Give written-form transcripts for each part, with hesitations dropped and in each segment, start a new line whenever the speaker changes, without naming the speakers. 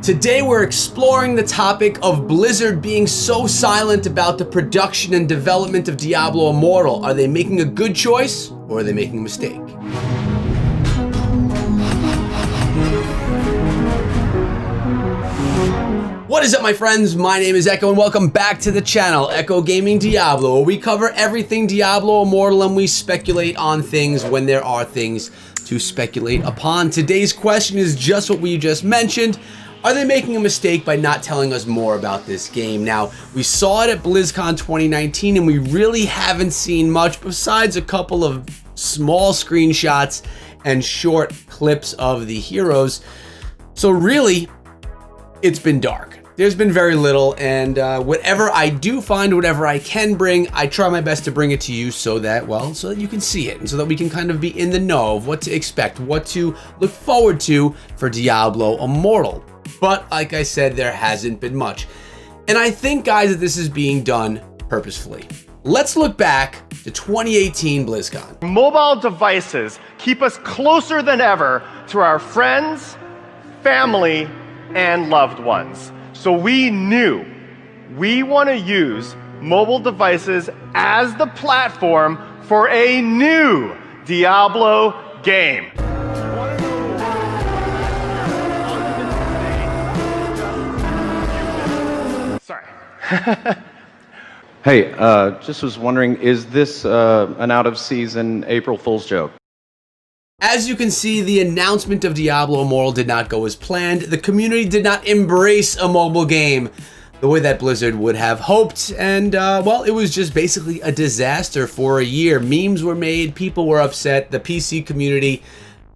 Today we're exploring the topic of Blizzard being so silent about the production and development of Diablo Immortal. Are they making a good choice or are they making a mistake? What is up, my friends? My name is Echo and welcome back to the channel, ECHO Gaming Diablo, where we cover everything Diablo Immortal and we speculate on things when there are things to speculate upon. Today's question is just what we just mentioned. Are they making a mistake by not telling us more about this game? Now, we saw it at BlizzCon 2019 and we really haven't seen much besides a couple of small screenshots and short clips of the heroes. So really, it's been dark. There's been very little, and whatever I do find, whatever I can bring, I try my best to bring it to you so that you can see it and so that we can kind of be in the know of what to expect, what to look forward to for Diablo Immortal. But like I said, there hasn't been much. And I think, guys, that this is being done purposefully. Let's look back to 2018 BlizzCon.
Mobile devices keep us closer than ever to our friends, family, and loved ones. So we knew we want to use mobile devices as the platform for a new Diablo game. Sorry.
Hey, just was wondering, is this an out-of-season April Fool's joke?
As you can see, the announcement of Diablo Immortal did not go as planned. The community did not embrace a mobile game the way that Blizzard would have hoped. And, well, it was just basically a disaster for a year. Memes were made, people were upset, the PC community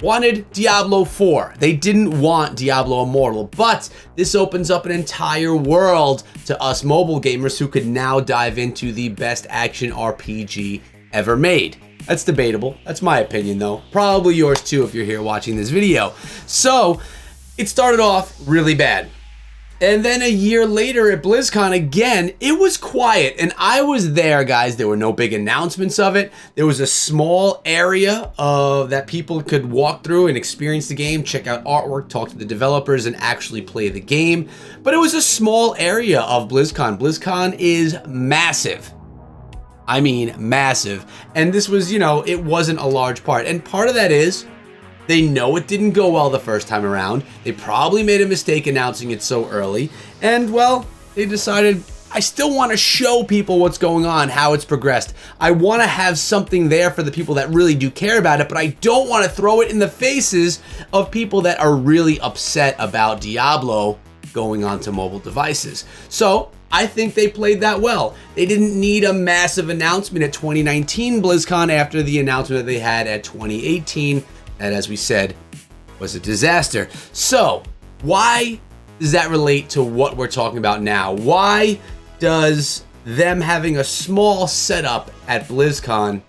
wanted Diablo 4. They didn't want Diablo Immortal, but this opens up an entire world to us mobile gamers who could now dive into the best action RPG ever made. That's debatable. That's my opinion, though. Probably yours too if you're here watching this video. So it started off really bad. And then a year later at BlizzCon again, it was quiet. And I was there, guys. There were no big announcements of it. There was a small area that people could walk through and experience the game, check out artwork, talk to the developers, and actually play the game. But it was a small area of BlizzCon. BlizzCon is massive. I mean, massive. And this was, it wasn't a large part. And part of that is they know it didn't go well the first time around. They probably made a mistake announcing it so early. And, well, they decided, I still want to show people what's going on, how it's progressed. I want to have something there for the people that really do care about it, but I don't want to throw it in the faces of people that are really upset about Diablo going onto mobile devices. So I think they played that well. They didn't need a massive announcement at 2019 BlizzCon after the announcement that they had at 2018, that, as we said, was a disaster. So why does that relate to what we're talking about now? Why does them having a small setup at BlizzCon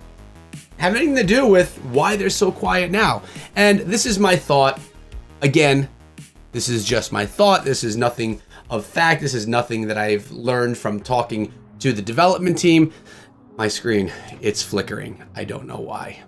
have anything to do with why they're so quiet now? And this is my thought. Again, this is just my thought. This is nothing of fact. This is nothing that I've learned from talking to the development team. My screen, it's flickering. I don't know why.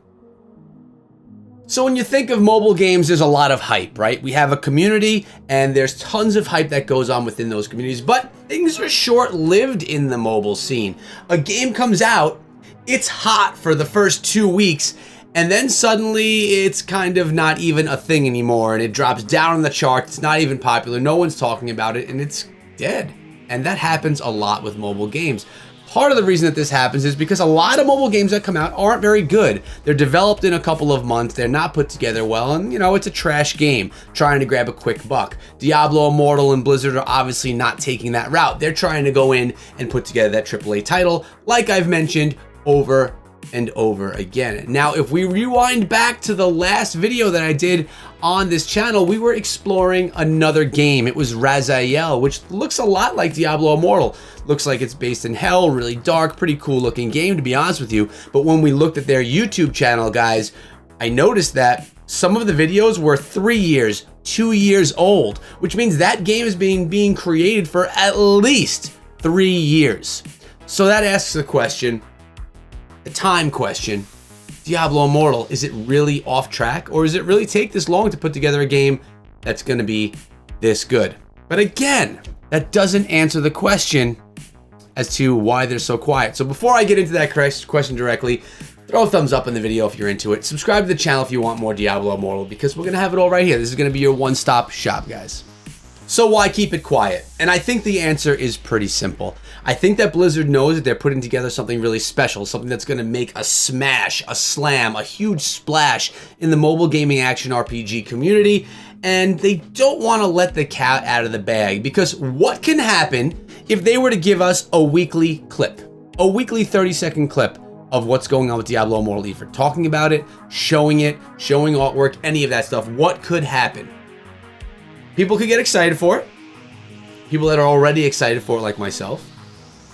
So when you think of mobile games, there's a lot of hype, right? We have a community and there's tons of hype that goes on within those communities, but things are short-lived in the mobile scene. A game comes out, it's hot for the first 2 weeks, and then suddenly it's kind of not even a thing anymore and it drops down on the chart. It's not even popular. No one's talking about it and it's dead. And that happens a lot with mobile games. Part of the reason that this happens is because a lot of mobile games that come out aren't very good. They're developed in a couple of months. They're not put together well. And, it's a trash game trying to grab a quick buck. Diablo Immortal and Blizzard are obviously not taking that route. They're trying to go in and put together that AAA title, like I've mentioned over and over again. Now, if we rewind back to the last video that I did on this channel, we were exploring another game. It was Raziel, which looks a lot like Diablo Immortal. Looks like it's based in hell, really dark, pretty cool looking game, to be honest with you. But when we looked at their YouTube channel, guys, I noticed that some of the videos were 3 years, 2 years old, which means that game is being created for at least 3 years. So that asks the question, the time question. Diablo Immortal, is it really off track, or does it really take this long to put together a game that's going to be this good? But again, that doesn't answer the question as to why they're so quiet. So before I get into that question directly, throw a thumbs up in the video if you're into it. Subscribe to the channel if you want more Diablo Immortal, because we're going to have it all right here. This is going to be your one-stop shop, guys. So why keep it quiet? And I think the answer is pretty simple. I think that Blizzard knows that they're putting together something really special, something that's going to make a smash, a slam, a huge splash in the mobile gaming action RPG community, and they don't want to let the cat out of the bag, because what can happen if they were to give us a weekly clip, a weekly 30-second clip of what's going on with Diablo Immortal Ether, talking about it, showing artwork, any of that stuff? What could happen? People could get excited for it, people that are already excited for it like myself,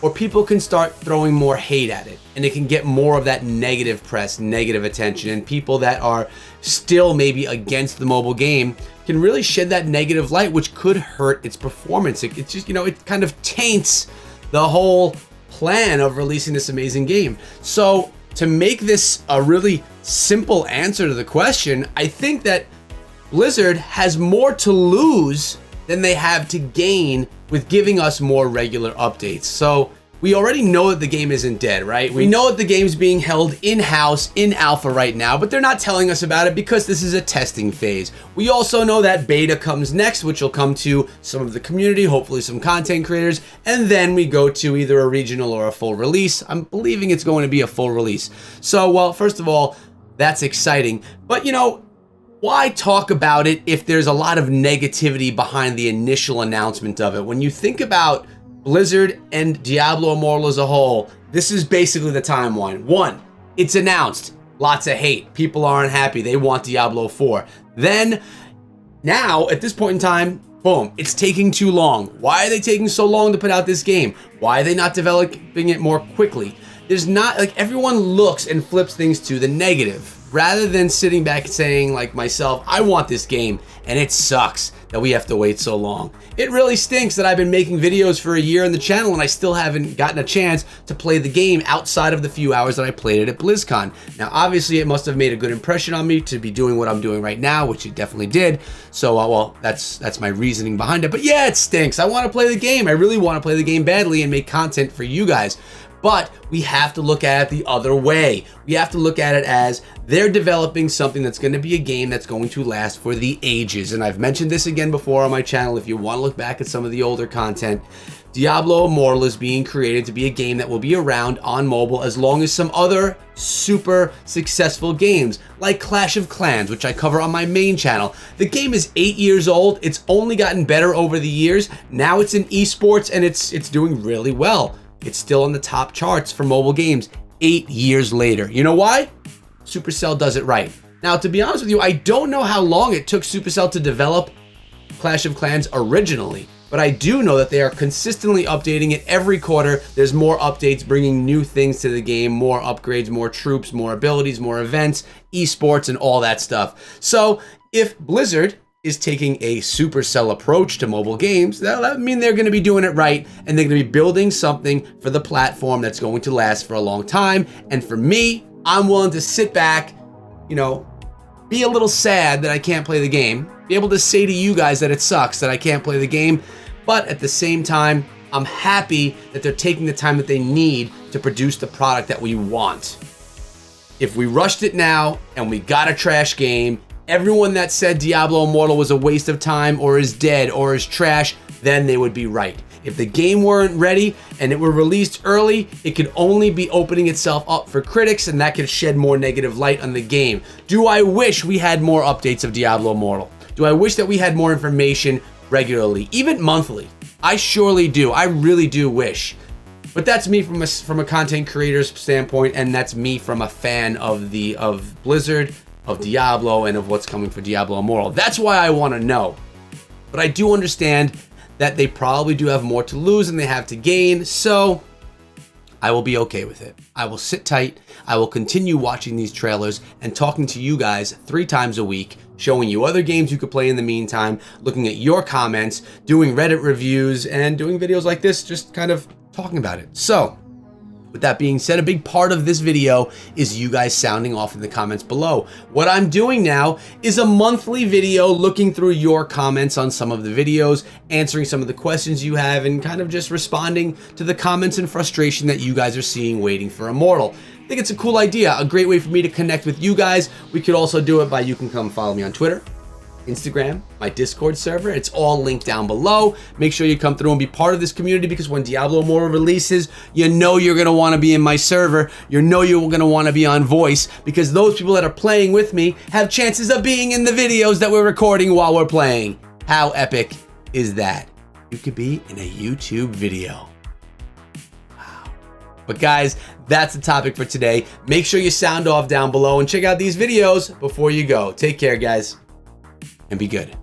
or people can start throwing more hate at it, and it can get more of that negative press, negative attention, and people that are still maybe against the mobile game can really shed that negative light, which could hurt its performance. It's just, it kind of taints the whole plan of releasing this amazing game. So to make this a really simple answer to the question, I think that Blizzard has more to lose than they have to gain with giving us more regular updates. So we already know that the game isn't dead, right? We know that the game's being held in-house, in alpha right now, but they're not telling us about it because this is a testing phase. We also know that beta comes next, which will come to some of the community, hopefully some content creators, and then we go to either a regional or a full release. I'm believing it's going to be a full release. So, well, first of all, that's exciting, but why talk about it if there's a lot of negativity behind the initial announcement of it? When you think about Blizzard and Diablo Immortal as a whole, this is basically the timeline. 1, it's announced, lots of hate, people aren't happy, they want Diablo 4. Then, now, at this point in time, boom, it's taking too long. Why are they taking so long to put out this game? Why are they not developing it more quickly? There's not, everyone looks and flips things to the negative, rather than sitting back and saying, like myself, I want this game, and it sucks that we have to wait so long. It really stinks that I've been making videos for a year on the channel and I still haven't gotten a chance to play the game outside of the few hours that I played it at BlizzCon. Now, obviously, it must have made a good impression on me to be doing what I'm doing right now, which it definitely did. So, well, that's my reasoning behind it. But yeah, it stinks. I want to play the game. I really want to play the game badly and make content for you guys. But we have to look at it the other way. We have to look at it as they're developing something that's going to be a game that's going to last for the ages. And I've mentioned this again before on my channel. If you want to look back at some of the older content, Diablo Immortal is being created to be a game that will be around on mobile as long as some other super successful games like Clash of Clans, which I cover on my main channel. The game is 8 years old. It's only gotten better over the years. Now it's in esports and it's doing really well. It's still on the top charts for mobile games 8 years later. You know why? Supercell does it right. Now, to be honest with you, I don't know how long it took Supercell to develop Clash of Clans originally, but I do know that they are consistently updating it every quarter. There's more updates bringing new things to the game, more upgrades, more troops, more abilities, more events, esports, and all that stuff. So if Blizzard is taking a Supercell approach to mobile games, that'll mean they're going to be doing it right, and they're going to be building something for the platform that's going to last for a long time. And for me, I'm willing to sit back, be a little sad that I can't play the game, be able to say to you guys that it sucks that I can't play the game, but at the same time, I'm happy that they're taking the time that they need to produce the product that we want. If we rushed it now and we got a trash game, everyone that said Diablo Immortal was a waste of time or is dead or is trash, then they would be right. If the game weren't ready and it were released early, it could only be opening itself up for critics, and that could shed more negative light on the game. Do I wish we had more updates of Diablo Immortal? Do I wish that we had more information regularly, even monthly? I surely do. I really do wish. But that's me from a content creator's standpoint, and that's me from a fan of Blizzard, of Diablo, and of what's coming for Diablo Immortal. That's why I want to know. But I do understand that they probably do have more to lose than they have to gain, so I will be okay with it. I will sit tight. I will continue watching these trailers and talking to you guys 3 times a week, showing you other games you could play in the meantime, looking at your comments, doing Reddit reviews, and doing videos like this, just kind of talking about it. So, With that being said, a big part of this video is you guys sounding off in the comments below. What I'm doing now is a monthly video looking through your comments on some of the videos, answering some of the questions you have, and kind of just responding to the comments and frustration that you guys are seeing waiting for Immortal. I think it's a cool idea, a great way for me to connect with you guys. We could also do it by, you can come follow me on Twitter, Instagram, my Discord server. It's all linked down below. Make sure you come through and be part of this community, because when Diablo Immortal releases, you know you're going to want to be in my server. You know you're going to want to be on voice, because those people that are playing with me have chances of being in the videos that we're recording while we're playing. How epic is that? You could be in a YouTube video. Wow. But guys, that's the topic for today. Make sure you sound off down below and check out these videos before you go. Take care, guys. And be good.